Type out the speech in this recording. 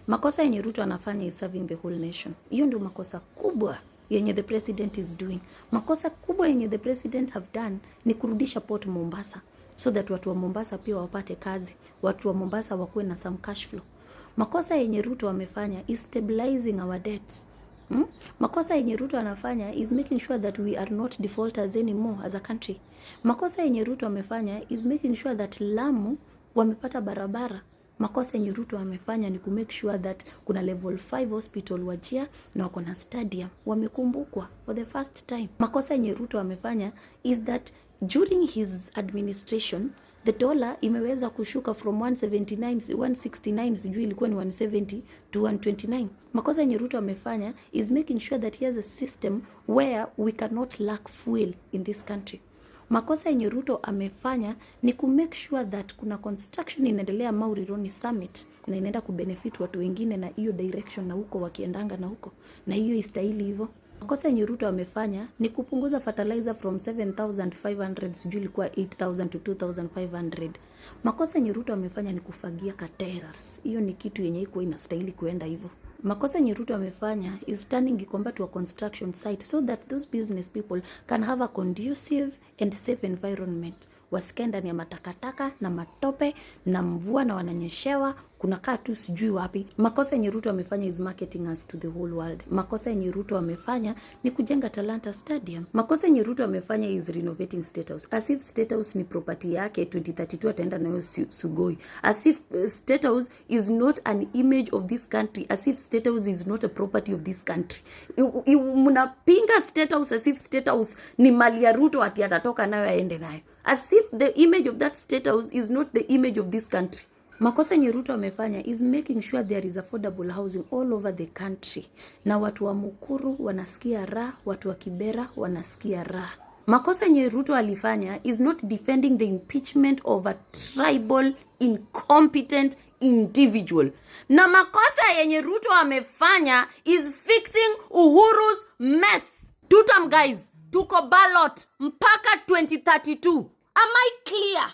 Makosa yenye Ruto anafanya is serving the whole nation. Hiyo ndio makosa kubwa yenye the president is doing. Makosa kubwa yenye the president have done ni kurudisha port Mombasa, so that watu wa Mombasa pia wapate kazi, watu wa Mombasa wakuwe na some cash flow. Makosa yenye Ruto amefanya is stabilizing our debts. Makosa yenye Ruto anafanya is making sure that we are not defaulters anymore as a country. Makosa yenye Ruto amefanya is making sure that Lamu wamepata barabara. Makosa yenye Ruto amefanya ni kumake sure that kuna level 5 hospital Wajir na wako na stadium wamekumbukwa for the first time. Makosa yenye Ruto amefanya is that during his administration the dollar imeweza kushuka from 169 sijui ilikuwa ni 170 to 129. Makosa yenye Ruto amefanya is making sure that he has a system where we cannot lack fuel in this country. Makosa yenye Ruto amefanya ni kumake sure that kuna construction inaendelea Maurironi Summit na inaenda kubenefit watu wengine na hiyo direction na huko wakiendanga na huko, na hiyo istahili hivyo. Makosa yenye Ruto amefanya ni kupunguza fertilizer from 7,500 sijui ilikuwa 8,000 to 2,500. Makosa yenye Ruto amefanya ni kufagia carreteras. Hiyo ni kitu yenye iko inastahili kuenda hivyo. Makosa yenye Ruto amefanya is turning Gikomba to a construction site so that those business people can have a conducive and safe environment. Wasikae ndani ya matakataka na matope na mvua na wananyeshewa kunakaa tu sijui wapi. Makosa yenye Ruto amefanya is marketing us to the whole world. Makosa yenye Ruto amefanya ni kujenga Talanta Stadium. Makosa yenye Ruto amefanya is renovating State House. As if State House ni property yake 2032 ataenda nayo Sugoi. As if State House is not an image of this country. As if State House is not a property of this country. Mnapinga State House as if State House ni mali ya Ruto ati atatoka nayo aende nayo. As if the image of that State House is not the image of this country. Makosa yenye Ruto amefanya is making sure there is affordable housing all over the country. Na watu wa Mukuru wanasikia raha, watu wa Kibera wanasikia raha. Makosa yenye Ruto alifanya is not defending the impeachment of a tribal incompetent individual. Na makosa yenye Ruto amefanya is fixing Uhuru's mess. Tutam guys, tuko ballot mpaka 2032. Am I clear?